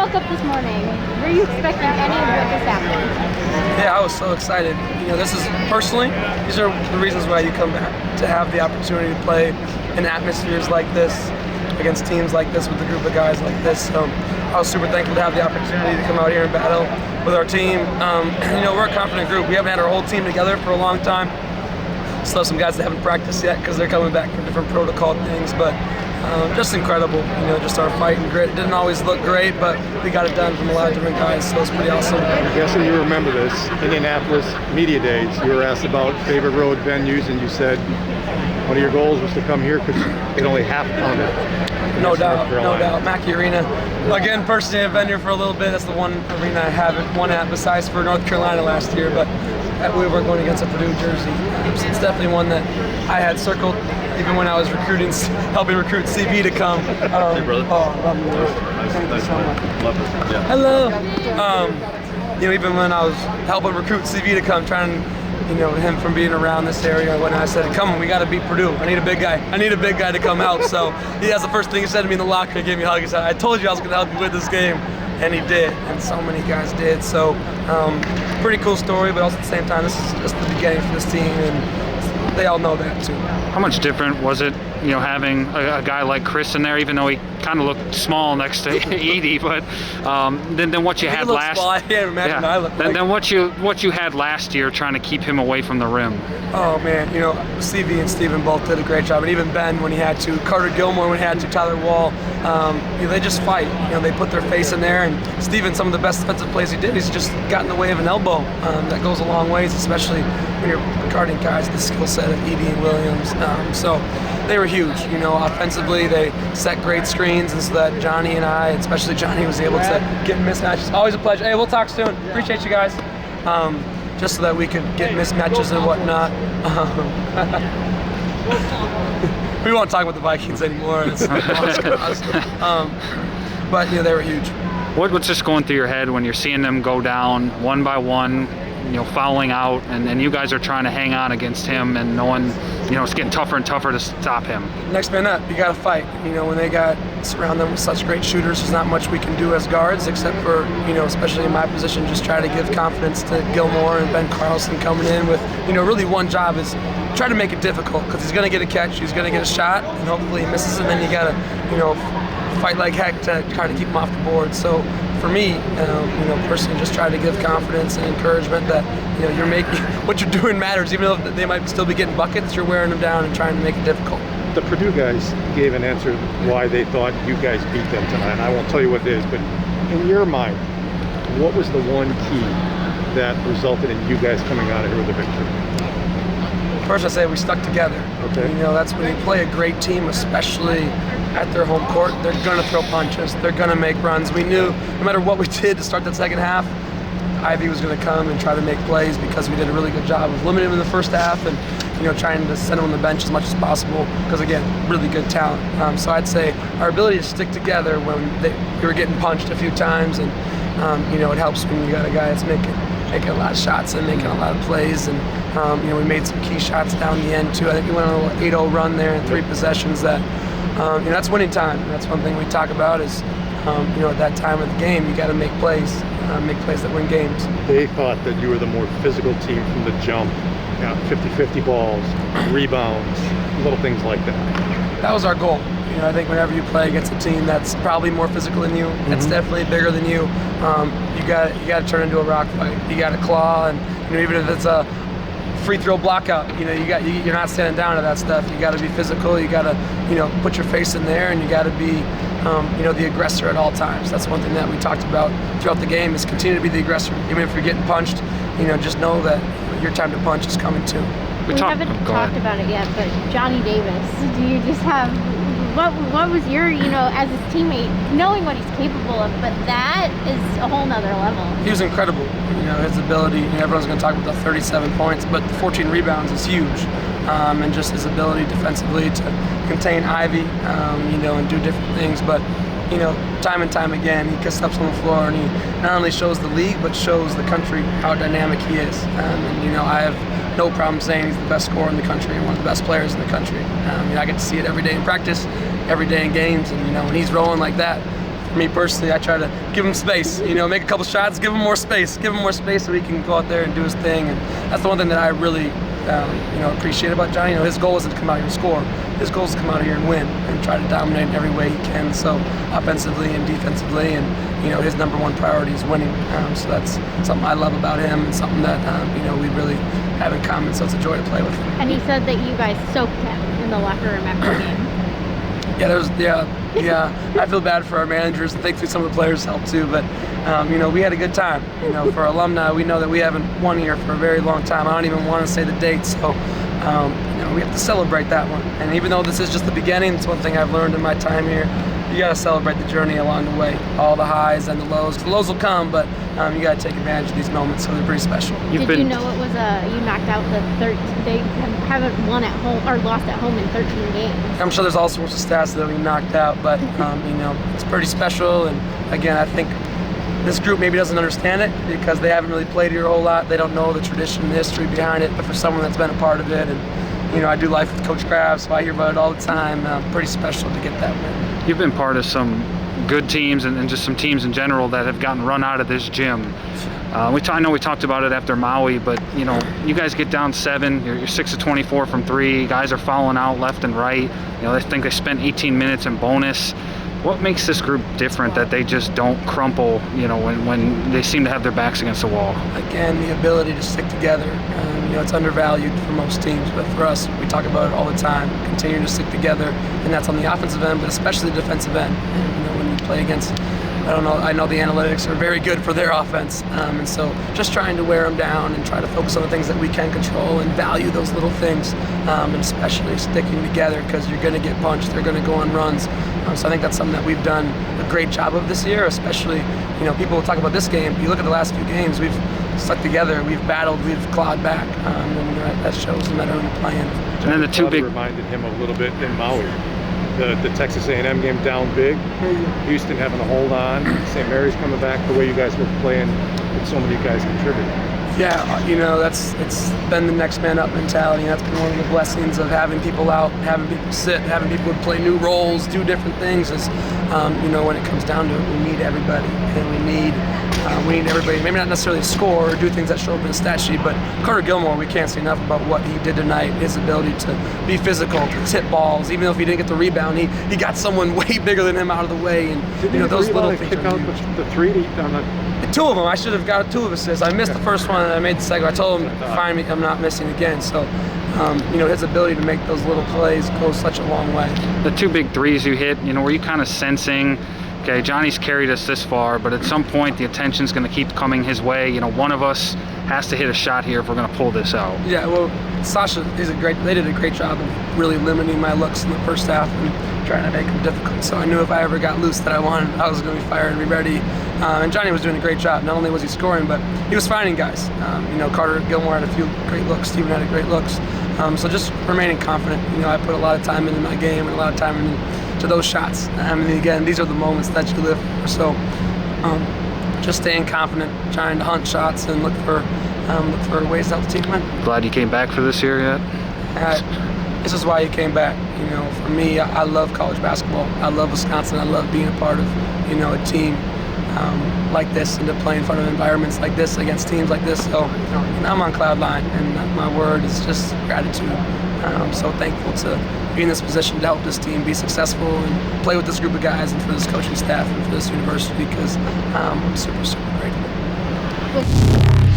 woke up this morning, were you expecting any of what just happened? Yeah, I was so excited. This is personally, these are the reasons why you come back, to have the opportunity to play in atmospheres like this, against teams like this, with a group of guys like this. So I was super thankful to have the opportunity to come out here and battle with our team. We're a confident group. We haven't had our whole team together for a long time. Still have some guys that haven't practiced yet because they're coming back from different protocol things, but just incredible. Just our fight and grit. It didn't always look great, but we got it done from a lot of different guys, so it's pretty awesome. I'm guessing you remember this. Indianapolis Media Days, you were asked about favorite road venues, and you said one of your goals was to come here because it only half-pounded. No doubt. Mackey Arena. Again, personally, I've been here for a little bit. That's the one arena I haven't won at, besides for North Carolina last year, but we were going against a Purdue jersey. So it's definitely one that I had circled, even when I was helping recruit CV to come. Hey, brother. Oh, love you. Thank you so much. Love it. Yeah. Hello. Even when I was helping recruit CV to come, trying him from being around this area, when I said, come on, we got to beat Purdue. I need a big guy. I need a big guy to come help. So that's the first thing he said to me in the locker. He gave me a hug. He said, I told you I was going to help you with this game. And he did, and so many guys did. So pretty cool story, but also at the same time, this is just the beginning for this team, and they all know that too. How much different was it, having a guy like Chris in there, even though he kind of looked small next to Edie, but then what you had last. Small. I can't imagine I looked like. Then what you had last year, trying to keep him away from the rim. Oh man, CV and Steven both did a great job, and even Ben when he had to, Carter Gilmore when he had to, Tyler Wall. They just fight. They put their face in there, and Steven, some of the best defensive plays he did, he's just got in the way of an elbow. That goes a long ways, especially when you're guarding guys with the skill set of Edie and Williams. So they were huge. Offensively, they set great screens, and so that Johnny and I, especially Johnny, was able to get mismatches. Always a pleasure. Hey, we'll talk soon. Appreciate you guys. Just so that we could get mismatches and whatnot. We won't talk about the Vikings anymore. But they were huge. What's just going through your head when you're seeing them go down one by one, fouling out, and you guys are trying to hang on against him, and knowing, it's getting tougher and tougher to stop him? Next man up, you got to fight. When they surround them with such great shooters, there's not much we can do as guards, except for, especially in my position, just try to give confidence to Gilmore and Ben Carlson coming in with, really one job is try to make it difficult, because he's going to get a catch, he's going to get a shot, and hopefully he misses, and then you got to, fight like heck to try to keep him off the board. So for me, personally, just try to give confidence and encouragement that you're making what you're doing matters, even though they might still be getting buckets. You're wearing them down and trying to make it difficult. The Purdue guys gave an answer why they thought you guys beat them tonight, and I won't tell you what it is, but in your mind, what was the one key that resulted in you guys coming out of here with a victory? First, I say we stuck together. Okay. That's when you play a great team, especially at their home court. They're going to throw punches. They're going to make runs. We knew no matter what we did to start that second half, Ivy was going to come and try to make plays, because we did a really good job of limiting him in the first half and trying to send him on the bench as much as possible, because again, really good talent. So I'd say our ability to stick together when we were getting punched a few times, and it helps when you got a guy that's making a lot of shots and making a lot of plays, and we made some key shots down the end too. I think we went on a little 8-0 run there in 3 possessions. That that's winning time. And that's one thing we talk about is at that time of the game, you got to make plays that win games. They thought that you were the more physical team from the jump. 50-50 balls, rebounds, little things like that. That was our goal. I think whenever you play against a team that's probably more physical than you, that's definitely bigger than you, you got to turn into a rock fight. You got to claw, and even if it's a free throw block out, you're not standing down to that stuff. You got to be physical. You got to put your face in there, and you got to be the aggressor at all times. That's one thing that we talked about throughout the game, is continue to be the aggressor. Even if you're getting punched, just know that your time to punch is coming too. We haven't talked about it yet, but Johnny Davis, do you just have, what was your, as his teammate, knowing what he's capable of, but that is a whole nother level. He was incredible. His ability, everyone's going to talk about the 37 points, but the 14 rebounds is huge. And just his ability defensively to contain Ivy, and do different things. But, time and time again, he steps on the floor and he not only shows the league, but shows the country how dynamic he is. I have no problem saying he's the best scorer in the country and one of the best players in the country. I get to see it every day in practice, every day in games, and when he's rolling like that, for me personally, I try to give him space. Make a couple shots, give him more space, so he can go out there and do his thing. And that's the one thing that I really, appreciate about Johnny. His goal isn't to come out here and score. His goal is to come out here and win and try to dominate in every way he can. So offensively and defensively, and his number one priority is winning. So that's something I love about him, and something that we really have in common. So it's a joy to play with him. And he said that you guys soaked him in the locker room after the game. Yeah. I feel bad for our managers, and thankfully some of the players helped too. But we had a good time. For alumni, we know that we haven't won here for a very long time. I don't even want to say the date, so we have to celebrate that one. And even though this is just the beginning, it's one thing I've learned in my time here. You got to celebrate the journey along the way, all the highs and the lows. The lows will come, but you got to take advantage of these moments, so they're pretty special. Did you know it was you knocked out the 13? They haven't won at home or lost at home in 13 games. I'm sure there's all sorts of stats that we knocked out, but it's pretty special. And again, I think this group maybe doesn't understand it because they haven't really played here a whole lot. They don't know the tradition and history behind it. But for someone that's been a part of it, and I do life with Coach Graff, so I hear about it all the time. Pretty special to get that win. You've been part of some good teams and just some teams in general that have gotten run out of this gym. I know we talked about it after Maui, but you guys get down 7. You're 6 of 24 from 3. Guys are falling out left and right. I think they spent 18 minutes in bonus. What makes this group different that they just don't crumple, when they seem to have their backs against the wall? Again, the ability to stick together. It's undervalued for most teams, but for us, we talk about it all the time. Continue to stick together, and that's on the offensive end, but especially the defensive end. When you play against, I know the analytics are very good for their offense, and so just trying to wear them down and try to focus on the things that we can control and value those little things, and especially sticking together because you're going to get punched, they're going to go on runs. So I think that's something that we've done a great job of this year, especially, people will talk about this game. You look at the last few games, we've stuck together, we've battled, we've clawed back, and that shows no matter who you're playing. And then the two big reminded him a little bit in Maui. The Texas A&M game down big, Houston having to hold on, St. Mary's coming back, the way you guys were playing with so many guys contributing. Yeah, it's been the next man up mentality. That's been one of the blessings of having people out, having people sit, having people play new roles, do different things. Is when it comes down to it, we need everybody, and we need everybody. Maybe not necessarily score or do things that show up in the stat sheet, but Carter Gilmore, we can't say enough about what he did tonight. His ability to be physical, to tip balls, even though if he didn't get the rebound, he got someone way bigger than him out of the way, and those little things. Kick out the 3 on the. 2 of them. I should have got 2 assists. I missed the first one, and I made the second. I told him, "Find me. I'm not missing again." So, his ability to make those little plays goes such a long way. The 2 big threes you hit, were you kind of sensing, okay, Johnny's carried us this far, but at some point the attention's going to keep coming his way. One of us has to hit a shot here if we're going to pull this out. Yeah, well, Sasha, they did a great job of really limiting my looks in the first half and trying to make them difficult. So I knew if I ever got loose that I was going to be fired and be ready. And Johnny was doing a great job. Not only was he scoring, but he was finding guys. Carter Gilmore had a few great looks. Steven had great looks. So just remaining confident. I put a lot of time into my game and a lot of time into those shots. Again, these are the moments that you live for. So just staying confident, trying to hunt shots and look for ways to help the team win. Glad you came back for this year yet? This is why you came back. For me, I love college basketball. I love Wisconsin. I love being a part of, a team like this and to play in front of environments like this against teams like this. So I'm on cloud nine, and my word is just gratitude. I'm so thankful to be in this position to help this team be successful and play with this group of guys and for this coaching staff and for this university because I'm super, super grateful.